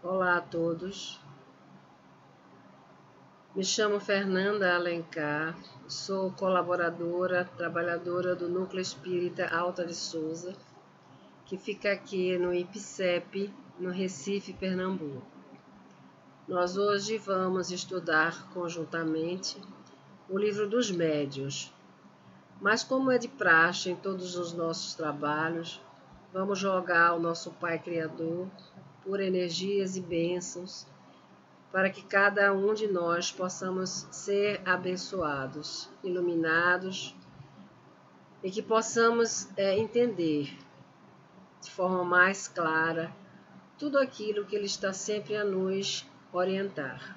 Olá a todos, me chamo Fernanda Alencar, sou colaboradora, trabalhadora do Núcleo Espírita Alta de Souza, que fica aqui no IPCEP, no Recife, Pernambuco. Nós hoje vamos estudar conjuntamente o livro dos médiuns, mas como é de praxe em todos os nossos trabalhos, vamos rogar ao nosso Pai Criador por energias e bênçãos, para que cada um de nós possamos ser abençoados, iluminados e que possamos entender de forma mais clara tudo aquilo que Ele está sempre a nos orientar.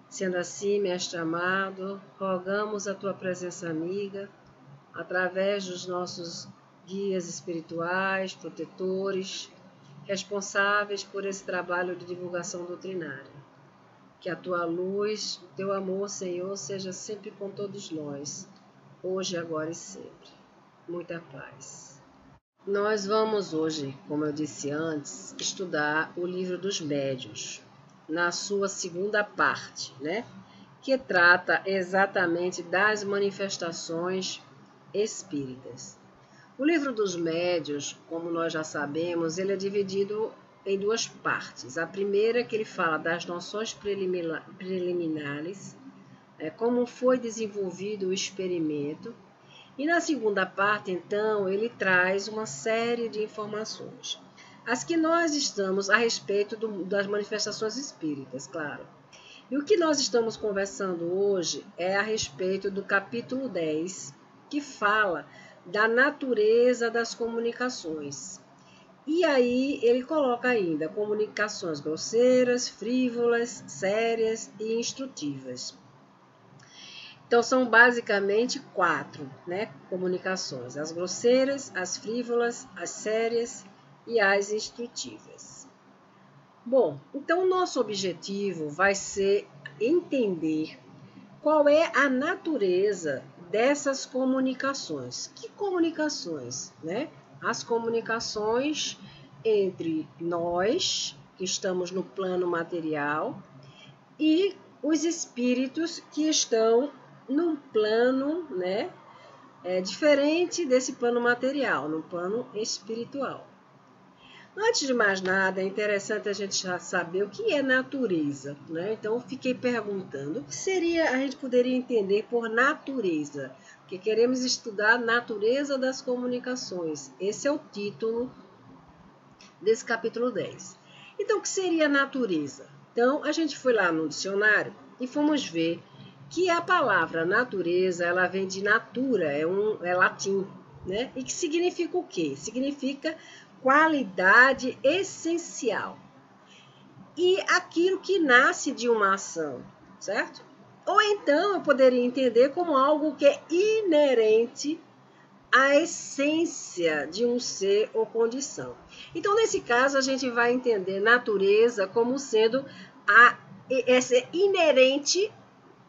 Sendo assim, Mestre amado, rogamos a Tua presença amiga, através dos nossos guias espirituais, protetores, responsáveis por esse trabalho de divulgação doutrinária. Que a Tua luz, o Teu amor, Senhor, seja sempre com todos nós, hoje, agora e sempre. Muita paz. Nós vamos hoje, como eu disse antes, estudar o livro dos médiuns, na sua segunda parte, né? Que trata exatamente das manifestações espíritas. O livro dos médiuns, como nós já sabemos, ele é dividido em duas partes. A primeira, que ele fala das noções preliminares, como foi desenvolvido o experimento. E na segunda parte, então, ele traz uma série de informações. As que nós estamos a respeito das manifestações espíritas, claro. E o que nós estamos conversando hoje é a respeito do capítulo 10, que fala da natureza das comunicações. E aí ele coloca ainda comunicações grosseiras, frívolas, sérias e instrutivas. Então são basicamente 4, né, comunicações: as grosseiras, as frívolas, as sérias e as instrutivas. Bom, então o nosso objetivo vai ser entender qual é a natureza dessas comunicações. Que comunicações, né? As comunicações entre nós, que estamos no plano material, e os espíritos que estão num plano, né, diferente desse plano material, no plano espiritual. Antes de mais nada, é interessante a gente já saber o que é natureza, né? Então, eu fiquei perguntando o que seria, a gente poderia entender por natureza, porque queremos estudar a natureza das comunicações. Esse é o título desse capítulo 10. Então, o que seria natureza? Então, a gente foi lá no dicionário e fomos ver que a palavra natureza, ela vem de natura, é latim, né? E que significa o quê? Significa qualidade essencial. E aquilo que nasce de uma ação, certo? Ou então eu poderia entender como algo que é inerente à essência de um ser ou condição. Então, nesse caso, a gente vai entender natureza como sendo essa inerente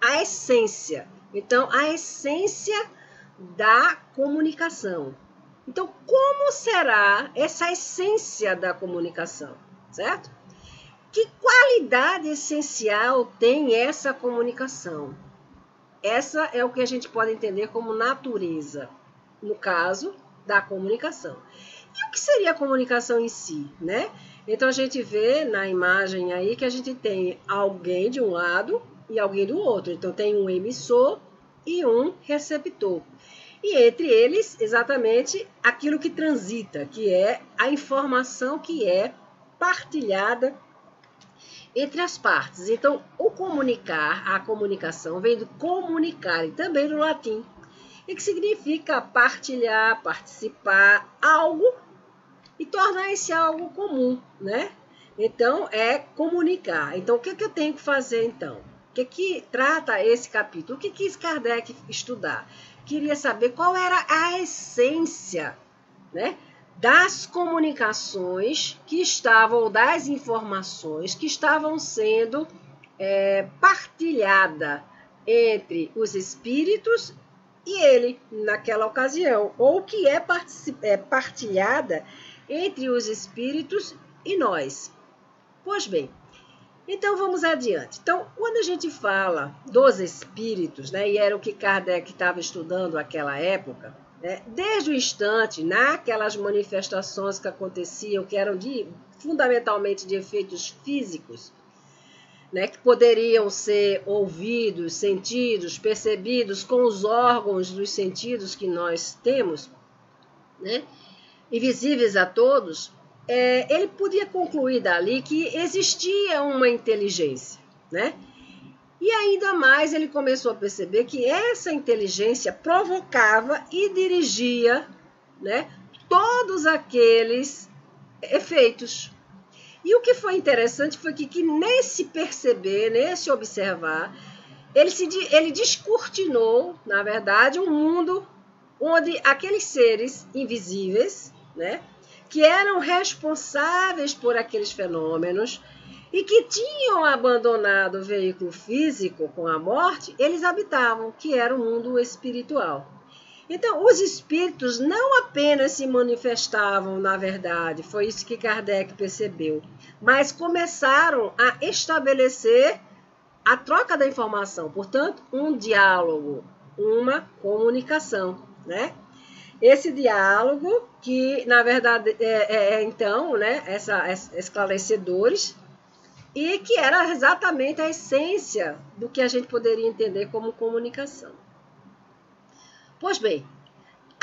à essência. Então, a essência da comunicação. Então, como será essa essência da comunicação, certo? Que qualidade essencial tem essa comunicação? Essa é o que a gente pode entender como natureza, no caso da comunicação. E o que seria a comunicação em si, né? Então, a gente vê na imagem aí que a gente tem alguém de um lado e alguém do outro. Então, tem um emissor e um receptor. E entre eles, exatamente aquilo que transita, que é a informação que é partilhada entre as partes. Então, o comunicar, a comunicação, vem do comunicare, e também do latim, e que significa partilhar, participar, algo e tornar esse algo comum, né? Então, é comunicar. Então, o que eu tenho que fazer, então? O que trata esse capítulo? O que quis Kardec estudar? Queria saber qual era a essência, né, das comunicações que estavam, ou das informações que estavam sendo partilhada entre os espíritos e ele, naquela ocasião, ou que é partilhada entre os espíritos e nós. Pois bem, então vamos adiante. Então, quando a gente fala dos espíritos, né, e era o que Kardec estava estudando naquela época, né, desde o instante, naquelas manifestações que aconteciam, que eram fundamentalmente de efeitos físicos, né, que poderiam ser ouvidos, sentidos, percebidos com os órgãos dos sentidos que nós temos, né, invisíveis a todos, ele podia concluir dali que existia uma inteligência, né? E ainda mais ele começou a perceber que essa inteligência provocava e dirigia, né, todos aqueles efeitos. E o que foi interessante foi que nesse perceber, nesse observar, ele descortinou, na verdade, um mundo onde aqueles seres invisíveis, né, que eram responsáveis por aqueles fenômenos e que tinham abandonado o veículo físico com a morte, eles habitavam, que era o mundo espiritual. Então, os espíritos não apenas se manifestavam, na verdade, foi isso que Kardec percebeu, mas começaram a estabelecer a troca da informação, portanto, um diálogo, uma comunicação, né? Esse diálogo que, na verdade, então, né, esclarecedores, e que era exatamente a essência do que a gente poderia entender como comunicação. Pois bem,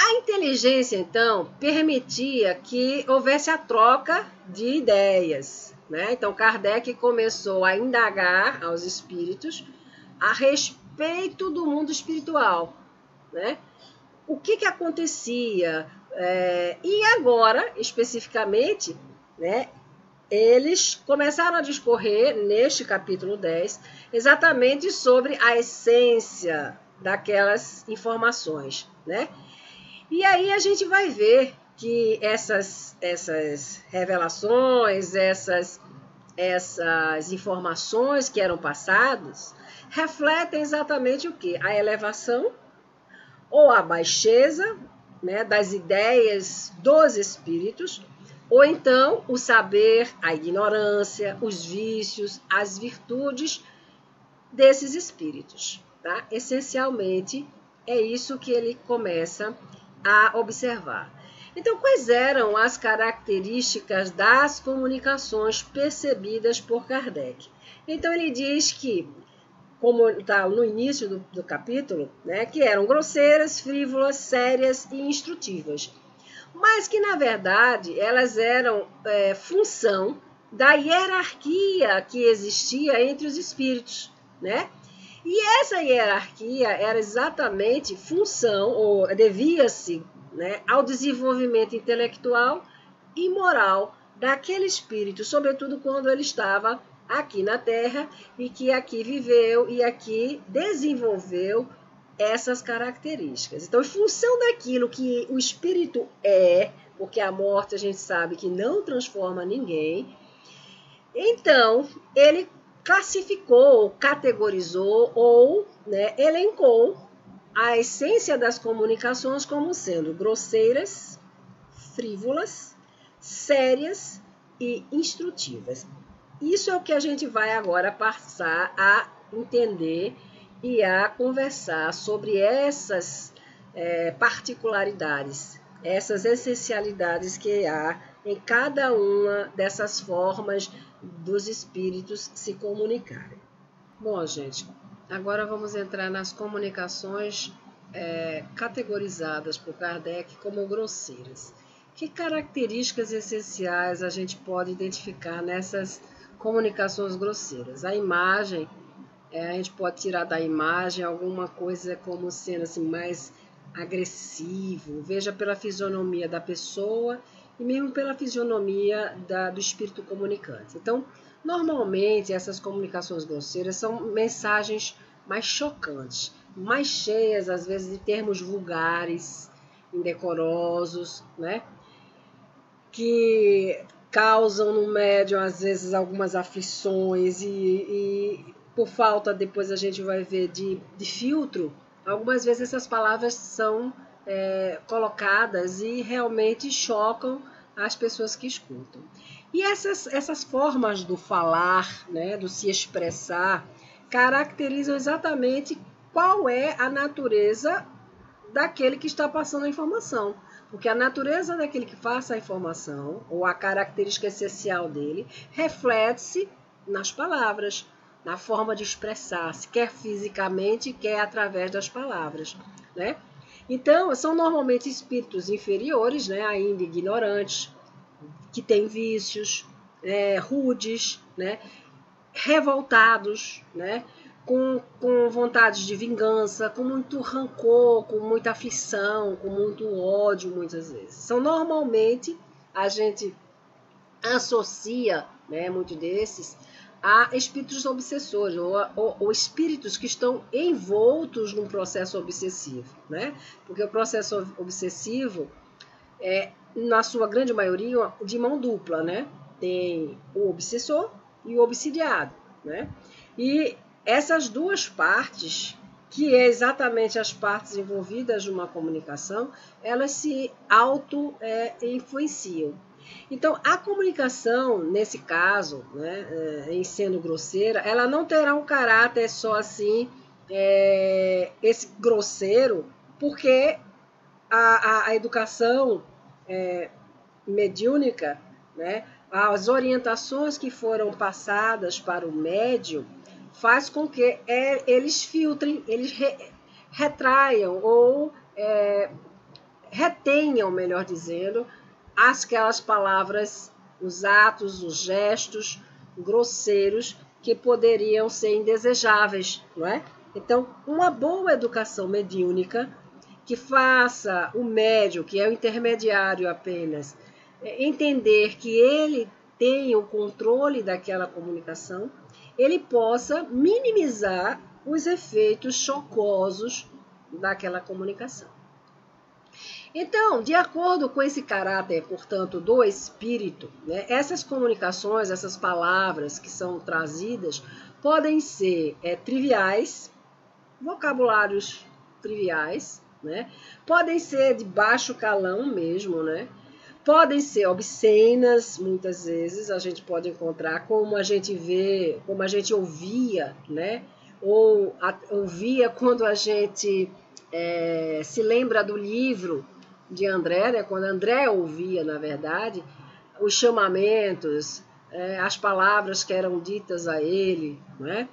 a inteligência, então, permitia que houvesse a troca de ideias, né? Então, Kardec começou a indagar aos espíritos a respeito do mundo espiritual, né? O que acontecia? E agora, especificamente, né, eles começaram a discorrer, neste capítulo 10, exatamente sobre a essência daquelas informações, né? E aí a gente vai ver que essas revelações, essas informações que eram passadas, refletem exatamente o quê? A elevação ou a baixeza, né, das ideias dos espíritos, ou então o saber, a ignorância, os vícios, as virtudes desses espíritos. Tá? Essencialmente, é isso que ele começa a observar. Então, quais eram as características das comunicações percebidas por Kardec? Então, ele diz que, como está no início do capítulo, né, que eram grosseiras, frívolas, sérias e instrutivas, mas que, na verdade, elas eram função da hierarquia que existia entre os espíritos, né? E essa hierarquia era exatamente função, ou devia-se, né, ao desenvolvimento intelectual e moral daquele espírito, sobretudo quando ele estava aqui na Terra e que aqui viveu e aqui desenvolveu essas características. Então, em função daquilo que o espírito porque a morte a gente sabe que não transforma ninguém, então ele classificou, categorizou ou, né, elencou a essência das comunicações como sendo grosseiras, frívolas, sérias e instrutivas. Isso é o que a gente vai agora passar a entender e a conversar sobre essas particularidades, essas essencialidades que há em cada uma dessas formas dos espíritos se comunicarem. Bom, gente, agora vamos entrar nas comunicações categorizadas por Kardec como grosseiras. Que características essenciais a gente pode identificar nessas comunicações grosseiras? A imagem, a gente pode tirar da imagem alguma coisa como sendo assim, mais agressivo, veja pela fisionomia da pessoa e mesmo pela fisionomia do espírito comunicante. Então, normalmente, essas comunicações grosseiras são mensagens mais chocantes, mais cheias, às vezes, de termos vulgares, indecorosos, né? Que causam no médium, às vezes, algumas aflições e por falta, depois a gente vai ver, de filtro, algumas vezes essas palavras são colocadas e realmente chocam as pessoas que escutam. E essas formas do falar, né, do se expressar, caracterizam exatamente qual é a natureza daquele que está passando a informação. Porque a natureza daquele que passa a informação, ou a característica essencial dele, reflete-se nas palavras, na forma de expressar-se, quer fisicamente, quer através das palavras, né? Então, são normalmente espíritos inferiores, né, ainda ignorantes, que têm vícios, rudes, né, revoltados, né, com vontades de vingança, com muito rancor, com muita aflição, com muito ódio, muitas vezes. São normalmente, a gente associa, né, muitos desses, a espíritos obsessores, ou espíritos que estão envoltos num processo obsessivo, né? Porque o processo obsessivo é, na sua grande maioria, de mão dupla, né? Tem o obsessor e o obsidiado, né? E essas duas partes, que é exatamente as partes envolvidas numa comunicação, elas se auto-influenciam. Então, a comunicação, nesse caso, né, em sendo grosseira, ela não terá um caráter só assim, esse grosseiro, porque a educação mediúnica, né, as orientações que foram passadas para o médium, faz com que eles filtrem, eles retraiam ou retenham, melhor dizendo, aquelas palavras, os atos, os gestos grosseiros que poderiam ser indesejáveis, não é? Então, uma boa educação mediúnica que faça o médium, que é o intermediário apenas, entender que ele tem o controle daquela comunicação, ele possa minimizar os efeitos chocosos daquela comunicação. Então, de acordo com esse caráter, portanto, do espírito, né, essas comunicações, essas palavras que são trazidas, podem ser triviais, vocabulários triviais, né? Podem ser de baixo calão mesmo, né? Podem ser obscenas, muitas vezes a gente pode encontrar, como a gente vê, como a gente ouvia, né? Ou ouvia quando a gente se lembra do livro de André, né? Quando André ouvia, na verdade, os chamamentos, as palavras que eram ditas a ele, né?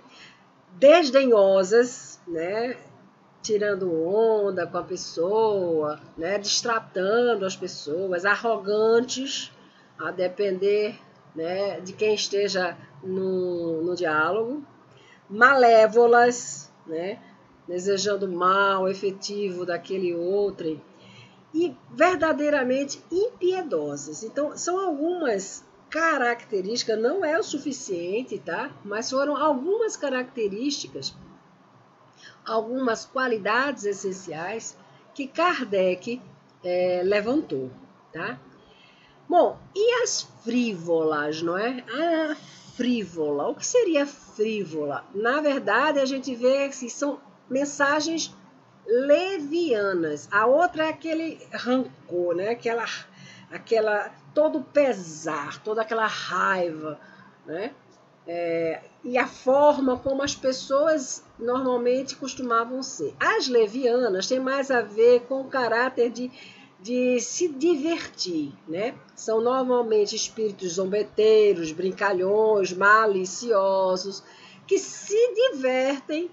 Desdenhosas, né? Tirando onda com a pessoa, né? Destratando as pessoas, arrogantes, a depender, né, de quem esteja no diálogo, malévolas, né, desejando mal efetivo daquele outro, e verdadeiramente impiedosas. Então, são algumas características, não é o suficiente, tá? Mas foram algumas características, algumas qualidades essenciais que Kardec levantou, tá? Bom, e as frívolas, não é? A frívola, o que seria frívola? Na verdade, a gente vê que são mensagens levianas. A outra é aquele rancor, né? Aquela todo pesar, toda aquela raiva, né? E a forma como as pessoas normalmente costumavam ser. As levianas têm mais a ver com o caráter de se divertir, né? São normalmente espíritos zombeteiros, brincalhões, maliciosos, que se divertem,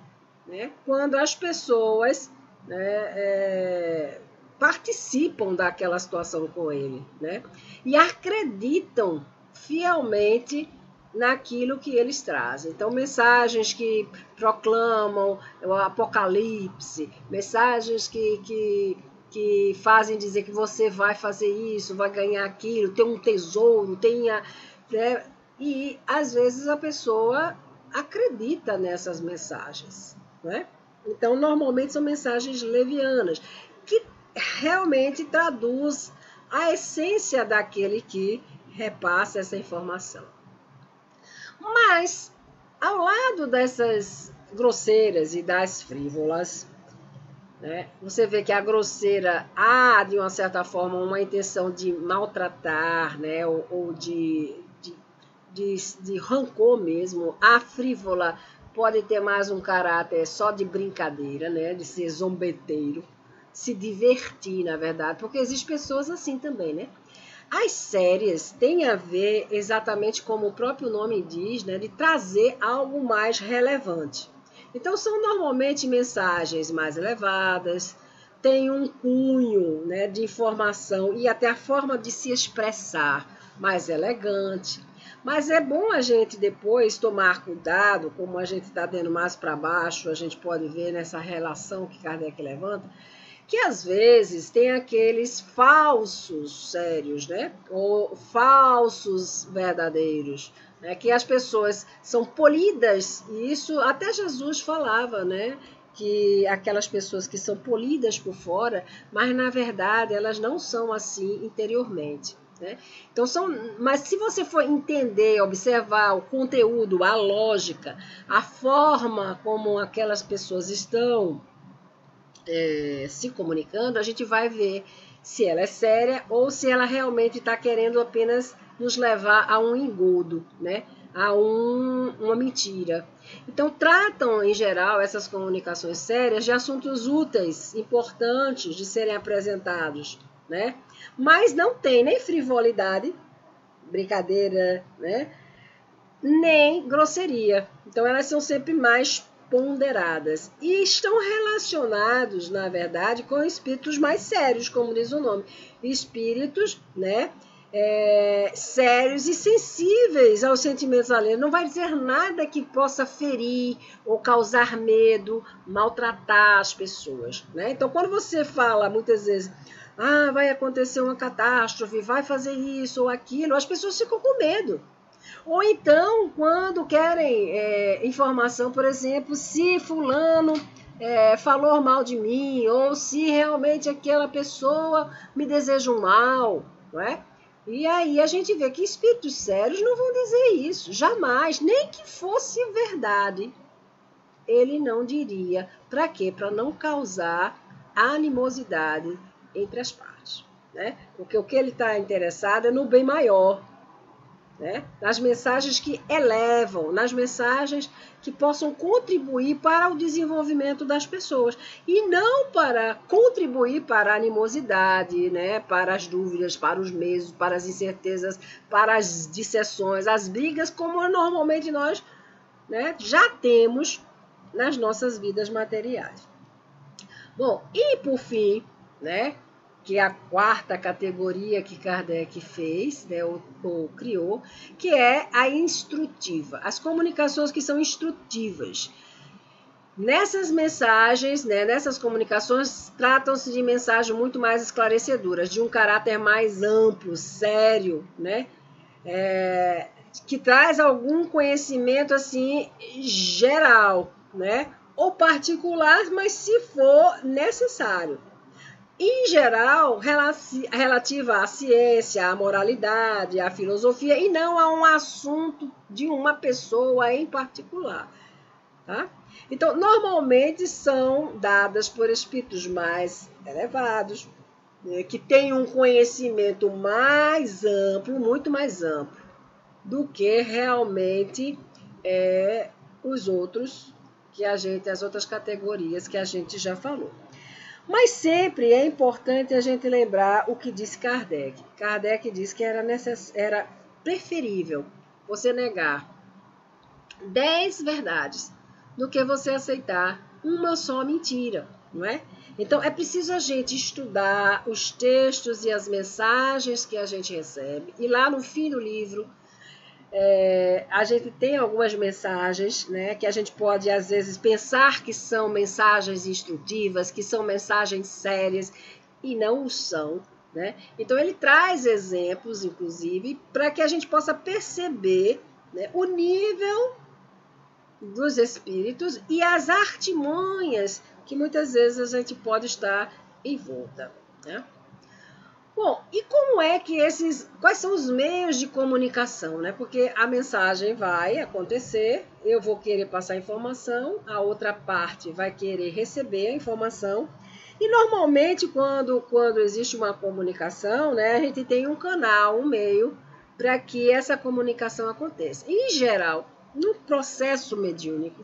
né, quando as pessoas, né, participam daquela situação com ele, né? E acreditam fielmente naquilo que eles trazem. Então, mensagens que proclamam o apocalipse, mensagens que fazem dizer que você vai fazer isso, vai ganhar aquilo, tem um tesouro, né? E às vezes a pessoa acredita nessas mensagens, né? Então, normalmente são mensagens levianas, que realmente traduz a essência daquele que repassa essa informação. Mas, ao lado dessas grosseiras e das frívolas, né, você vê que a grosseira há, de uma certa forma, uma intenção de maltratar, né, ou de de rancor mesmo. A frívola pode ter mais um caráter só de brincadeira, né? De ser zombeteiro, se divertir, na verdade, porque existem pessoas assim também, né? As sérias têm a ver, exatamente como o próprio nome diz, né, de trazer algo mais relevante. Então, são normalmente mensagens mais elevadas, tem um cunho, né, de informação e até a forma de se expressar mais elegante. Mas é bom a gente depois tomar cuidado, como a gente está dando mais para baixo, a gente pode ver nessa relação que Kardec levanta, que às vezes tem aqueles falsos sérios, né? Ou falsos verdadeiros, né? Que as pessoas são polidas, e isso até Jesus falava, né? Que aquelas pessoas que são polidas por fora, mas na verdade elas não são assim interiormente. Né? Então mas se você for entender, observar o conteúdo, a lógica, a forma como aquelas pessoas estão se comunicando, a gente vai ver se ela é séria ou se ela realmente está querendo apenas nos levar a um engodo, né? A uma mentira. Então, tratam, em geral, essas comunicações sérias de assuntos úteis, importantes de serem apresentados, né? Mas não tem nem frivolidade, brincadeira, né? Nem grosseria. Então, elas são sempre mais ponderadas e estão relacionados, na verdade, com espíritos mais sérios, como diz o nome, espíritos, né, sérios e sensíveis aos sentimentos alheios. Não vai dizer nada que possa ferir ou causar medo, maltratar as pessoas, né? Então, quando você fala muitas vezes, vai acontecer uma catástrofe, vai fazer isso ou aquilo, as pessoas ficam com medo. Ou então, quando querem informação, por exemplo, se fulano falou mal de mim, ou se realmente aquela pessoa me deseja um mal, não é? E aí a gente vê que espíritos sérios não vão dizer isso, jamais, nem que fosse verdade. Ele não diria. Para quê? Para não causar animosidade entre as partes, né? Porque o que ele está interessado é no bem maior, né? Nas mensagens que elevam, nas mensagens que possam contribuir para o desenvolvimento das pessoas e não para contribuir para a animosidade, né? Para as dúvidas, para os medos, para as incertezas, para as dissensões, as brigas, como normalmente nós, né, já temos nas nossas vidas materiais. Bom, e por fim, né, que é a quarta categoria que Kardec fez, né, ou criou, que é a instrutiva. As comunicações que são instrutivas. Nessas mensagens, né, nessas comunicações, tratam-se de mensagens muito mais esclarecedoras, de um caráter mais amplo, sério, né, que traz algum conhecimento assim geral, né, ou particular, mas se for necessário. Em geral, relativa à ciência, à moralidade, à filosofia, e não a um assunto de uma pessoa em particular. Tá? Então, normalmente são dadas por espíritos mais elevados, né, que têm um conhecimento mais amplo, muito mais amplo, do que realmente os outros, as outras categorias que a gente já falou. Mas sempre é importante a gente lembrar o que disse Kardec. Kardec disse que era preferível você negar 10 verdades do que você aceitar uma só mentira, não é? Então, é preciso a gente estudar os textos e as mensagens que a gente recebe. E lá no fim do livro, a gente tem algumas mensagens, né, que a gente pode, às vezes, pensar que são mensagens instrutivas, que são mensagens sérias, e não o são. Né? Então, ele traz exemplos, inclusive, para que a gente possa perceber, né, o nível dos espíritos e as artimanhas que muitas vezes a gente pode estar envolta. Né? Bom, e como é que quais são os meios de comunicação, né? Porque a mensagem vai acontecer, eu vou querer passar a informação, a outra parte vai querer receber a informação, e normalmente quando existe uma comunicação, né, a gente tem um canal, um meio para que essa comunicação aconteça. Em geral, no processo mediúnico,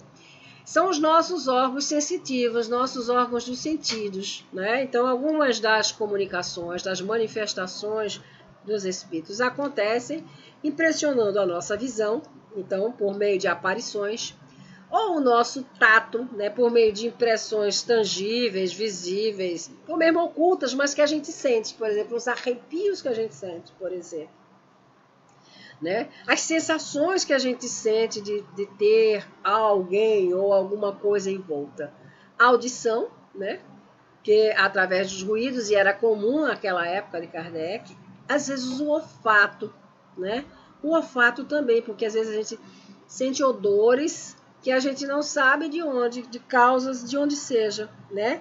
são os nossos órgãos sensitivos, nossos órgãos dos sentidos, né? Então, algumas das comunicações, das manifestações dos espíritos acontecem impressionando a nossa visão, então, por meio de aparições, ou o nosso tato, né, por meio de impressões tangíveis, visíveis, ou mesmo ocultas, mas que a gente sente, por exemplo, os arrepios que a gente sente, por exemplo. Né? As sensações que a gente sente de ter alguém ou alguma coisa em volta. A audição, né? Que através dos ruídos, e era comum naquela época de Kardec, às vezes o olfato, né? O olfato também, porque às vezes a gente sente odores que a gente não sabe de onde, de causas de onde seja, né?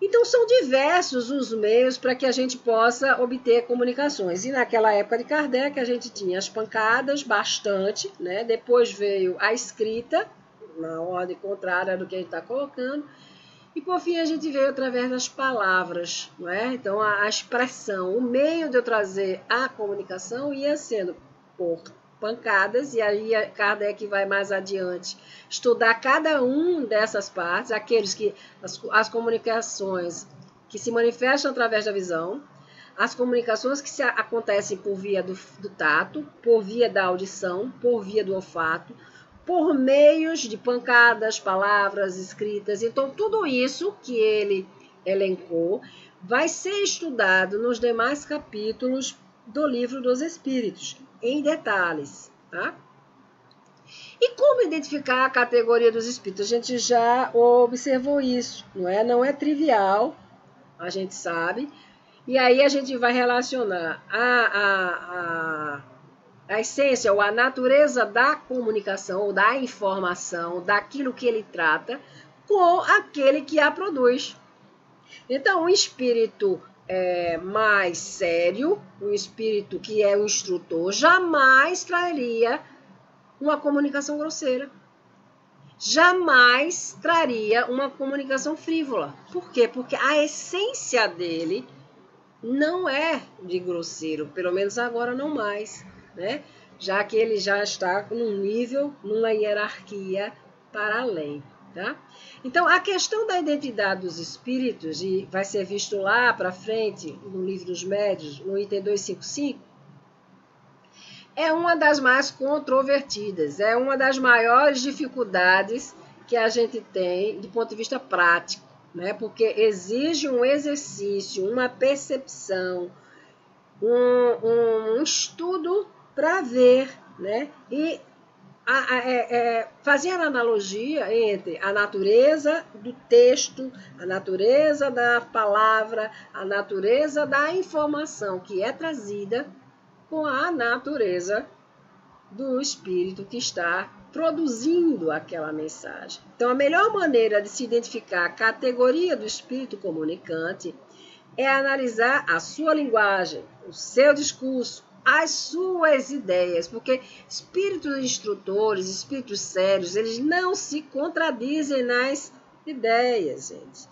Então, são diversos os meios para que a gente possa obter comunicações. E naquela época de Kardec, a gente tinha as pancadas, bastante, né? Depois veio a escrita, na ordem contrária do que a gente está colocando. E, por fim, a gente veio através das palavras, não é? Então, a expressão, o meio de eu trazer a comunicação ia sendo por pancadas, e aí Kardec vai mais adiante estudar cada um dessas partes, aqueles que as comunicações que se manifestam através da visão, as comunicações que acontecem por via do tato, por via da audição, por via do olfato, por meios de pancadas, palavras escritas. Então, tudo isso que ele elencou vai ser estudado nos demais capítulos do Livro dos Espíritos, em detalhes, tá? E como identificar a categoria dos espíritos? A gente já observou isso, não é? Não é trivial, a gente sabe. E aí a gente vai relacionar a essência ou a natureza da comunicação ou da informação, daquilo que ele trata, com aquele que a produz. Então, o espírito mais sério, um espírito que é o instrutor, jamais traria uma comunicação grosseira. Jamais traria uma comunicação frívola. Por quê? Porque a essência dele não é de grosseiro, pelo menos agora não mais, né? Já que ele já está num nível, numa hierarquia para além. Tá? Então, a questão da identidade dos espíritos, e vai ser visto lá para frente, no Livro dos Médiuns, no item 255, é uma das mais controvertidas, é uma das maiores dificuldades que a gente tem do ponto de vista prático, né? Porque exige um exercício, uma percepção, um estudo para ver, né? E fazer a analogia entre a natureza do texto, a natureza da palavra, a natureza da informação que é trazida com a natureza do espírito que está produzindo aquela mensagem. Então, a melhor maneira de se identificar a categoria do espírito comunicante é analisar a sua linguagem, o seu discurso, as suas ideias, porque espíritos instrutores, espíritos sérios, eles não se contradizem nas ideias, gente.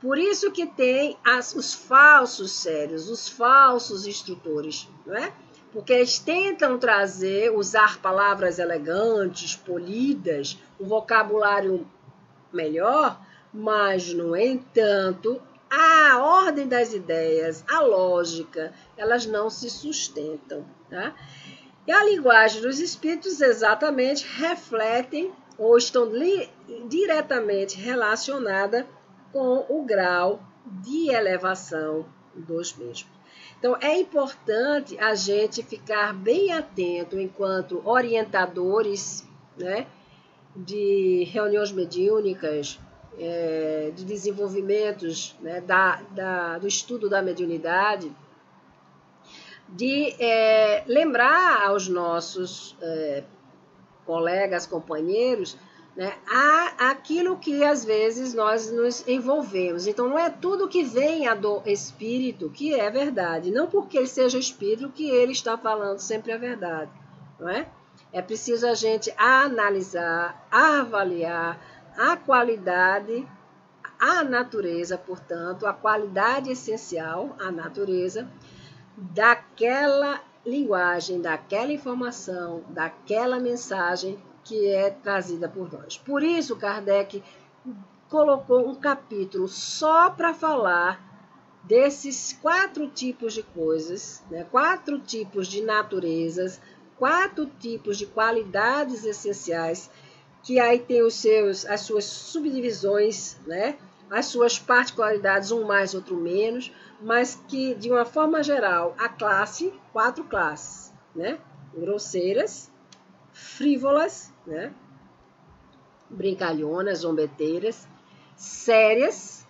Por isso que tem os falsos sérios, os falsos instrutores, não é? Porque eles tentam usar palavras elegantes, polidas, um vocabulário melhor, mas, no entanto, a ordem das ideias, a lógica, elas não se sustentam. Tá? E a linguagem dos espíritos exatamente refletem ou estão diretamente relacionadas com o grau de elevação dos mesmos. Então, é importante a gente ficar bem atento enquanto orientadores, né, de reuniões mediúnicas, de desenvolvimentos, né, do estudo da mediunidade, de lembrar aos nossos colegas, companheiros, né, aquilo que às vezes nós nos envolvemos. Então, não é tudo que venha do espírito que é verdade. Não porque ele seja espírito que ele está falando sempre a verdade. Não é? É preciso a gente analisar, avaliar a qualidade, a natureza, portanto, a qualidade essencial, a natureza, daquela linguagem, daquela informação, daquela mensagem que é trazida por nós. Por isso, Kardec colocou um capítulo só para falar desses 4 tipos de coisas, né? 4 tipos de naturezas, 4 tipos de qualidades essenciais, que aí tem as suas subdivisões, né? As suas particularidades, um mais, outro menos, mas que, de uma forma geral, a classe, 4 classes, né? Grosseiras, frívolas, né? Brincalhonas, zombeteiras, sérias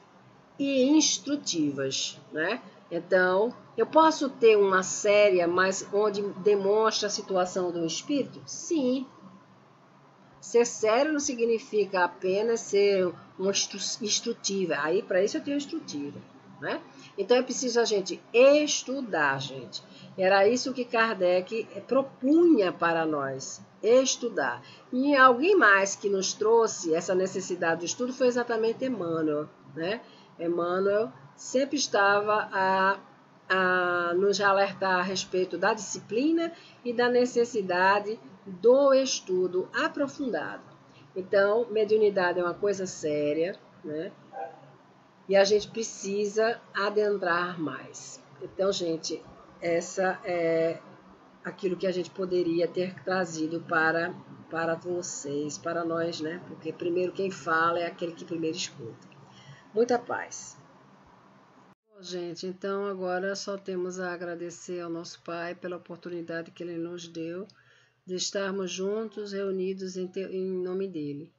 e instrutivas, né? Então, eu posso ter uma séria, mas onde demonstra a situação do espírito? Sim. Ser sério não significa apenas ser uma instrutiva. Aí, para isso, eu tenho instrutiva, né? Então, é preciso a gente estudar, gente. Era isso que Kardec propunha para nós, estudar. E alguém mais que nos trouxe essa necessidade do estudo foi exatamente Emmanuel, né? Emmanuel sempre estava a nos alertar a respeito da disciplina e da necessidade do estudo aprofundado. Então, mediunidade é uma coisa séria, né? E a gente precisa adentrar mais. Então, gente, essa é aquilo que a gente poderia ter trazido para vocês, para nós, né? Porque primeiro quem fala é aquele que primeiro escuta. Muita paz. Bom, gente, então agora só temos a agradecer ao nosso Pai pela oportunidade que Ele nos deu de estarmos juntos, reunidos em nome dEle.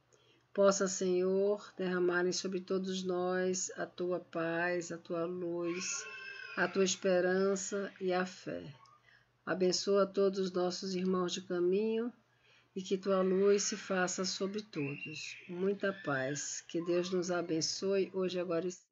Possa, Senhor, derramarem sobre todos nós a Tua paz, a Tua luz, a Tua esperança e a fé. Abençoa todos os nossos irmãos de caminho e que Tua luz se faça sobre todos. Muita paz. Que Deus nos abençoe hoje, agora e sempre.